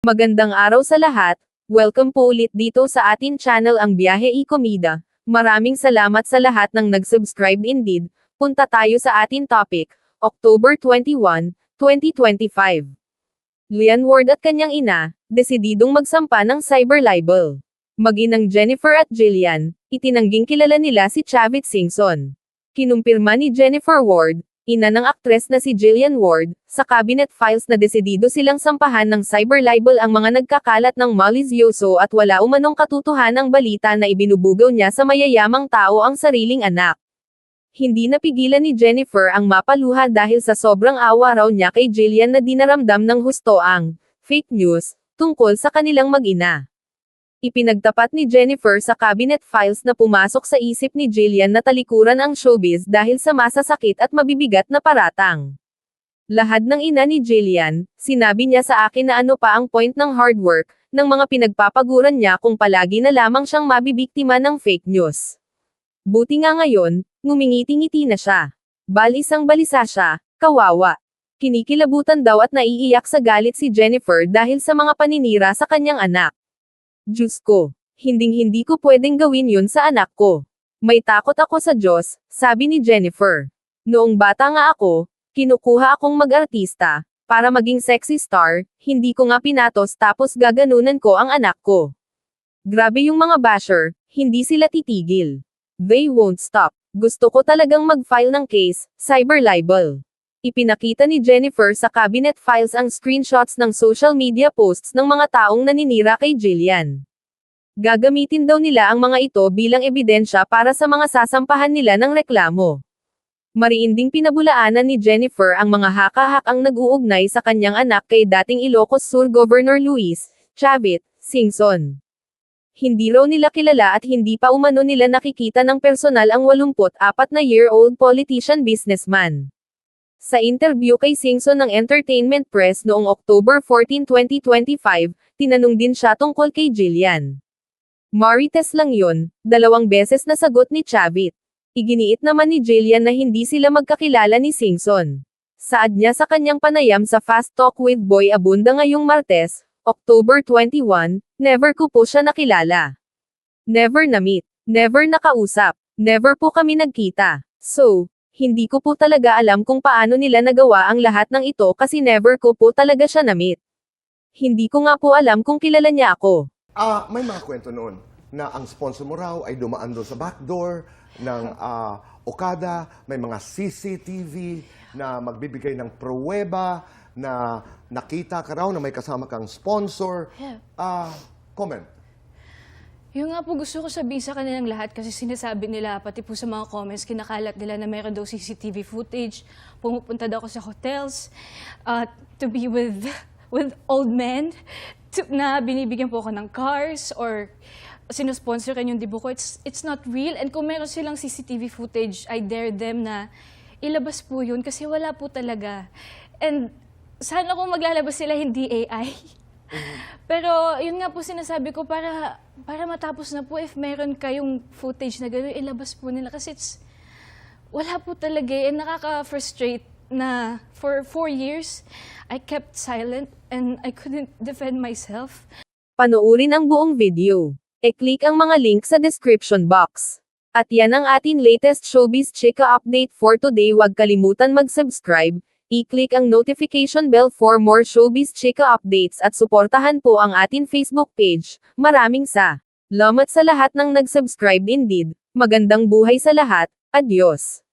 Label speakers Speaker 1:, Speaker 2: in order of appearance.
Speaker 1: Magandang araw sa lahat, welcome po ulit dito sa atin channel ang Biyahe y Komida. Maraming salamat sa lahat ng nag-subscribe indeed. Punta tayo sa atin topic, October 21, 2025. Leon Ward at kanyang ina, desididong magsampa ng cyber libel. Mag-inang Jennifer at Jillian, itinangging kilala nila si Chavit Singson. Kinumpirma ni Jennifer Ward, ina ng aktres na si Jillian Ward, sa cabinet files na desidido silang sampahan ng cyber libel ang mga nagkakalat ng malisyoso at wala umanong katotohanang balita na ibinubugaw niya sa mayayamang tao ang sariling anak. Hindi napigilan ni Jennifer ang mapaluha dahil sa sobrang awa raw niya kay Jillian na dinaramdam ng husto ang fake news tungkol sa kanilang mag-ina. Ipinagtapat ni Jennifer sa cabinet files na pumasok sa isip ni Jillian na talikuran ang showbiz dahil sa masasakit at mabibigat na paratang. Lahad ng ina ni Jillian, sinabi niya sa akin na ano pa ang point ng hard work, ng mga pinagpapaguran niya kung palagi na lamang siyang mabibiktima ng fake news. Buti nga ngayon, ngumingiti-ngiti na siya. Balisang balisa siya, kawawa. Kinikilabutan daw at naiiyak sa galit si Jennifer dahil sa mga paninira sa kanyang anak. Diyos ko, hinding-hindi ko pwedeng gawin yun sa anak ko. May takot ako sa Diyos, sabi ni Jennifer. Noong bata nga ako, kinukuha akong mag-artista, para maging sexy star, hindi ko nga pinatos tapos gaganunan ko ang anak ko. Grabe yung mga basher, hindi sila titigil. They won't stop. Gusto ko talagang mag-file ng case, cyber libel. Ipinakita ni Jennifer sa cabinet files ang screenshots ng social media posts ng mga taong naninira kay Jillian. Gagamitin daw nila ang mga ito bilang ebidensya para sa mga sasampahan nila ng reklamo. Mariinding pinabulaanan ni Jennifer ang mga haka-hakang nag-uugnay sa kanyang anak kay dating Ilocos Sur Governor Luis Chavit Singson. Hindi raw nila kilala at hindi pa umano nila nakikita ng personal ang 84-na-year-old politician-businessman. Sa interview kay Singson ng Entertainment Press noong October 14, 2025, tinanong din siya tungkol kay Jillian. Marites lang yun, 2 beses na sagot ni Chavit. Iginiit naman ni Jillian na hindi sila magkakilala ni Singson. Saad niya sa kanyang panayam sa Fast Talk with Boy Abunda ngayong Martes, October 21, never ko po siya nakilala. Never na-meet, never nakausap, never po kami nagkita. So, hindi ko po talaga alam kung paano nila nagawa ang lahat ng ito kasi never ko po talaga siya na-meet. Hindi ko nga po alam kung kilala niya ako.
Speaker 2: May mga kwento noon na ang sponsor mo raw ay dumaan doon sa backdoor ng Okada, may mga CCTV na magbibigay ng pruweba na nakita ka raw na may kasama kang sponsor. Comment.
Speaker 3: Yung nga po gusto ko sabihin sa kanilang lahat kasi sinasabi nila, pati po sa mga comments, kinakalat nila na mayroon daw CCTV footage, pumupunta daw ako sa hotels, to be with old men, na binibigyan po ako ng cars, or sinusponsor kan yung dibo ko. It's not real, and kung meron silang CCTV footage, I dare them na ilabas po yun kasi wala po talaga. And sana kung maglalabas sila, hindi AI. Pero yun nga po sinasabi ko, para matapos na po, if meron kayong footage na gano'n, ilabas po nila kasi wala po talaga and nakaka-frustrate na for 4 years, I kept silent and I couldn't defend myself.
Speaker 1: Panoorin ang buong video. E-click ang mga link sa description box. At yan ang ating latest showbiz chika update for today. Huwag kalimutan mag-subscribe, i-click ang notification bell for more showbiz chika updates at suportahan po ang ating Facebook page. Maraming salamat sa lahat ng nag-subscribe indeed. Magandang buhay sa lahat. Adios.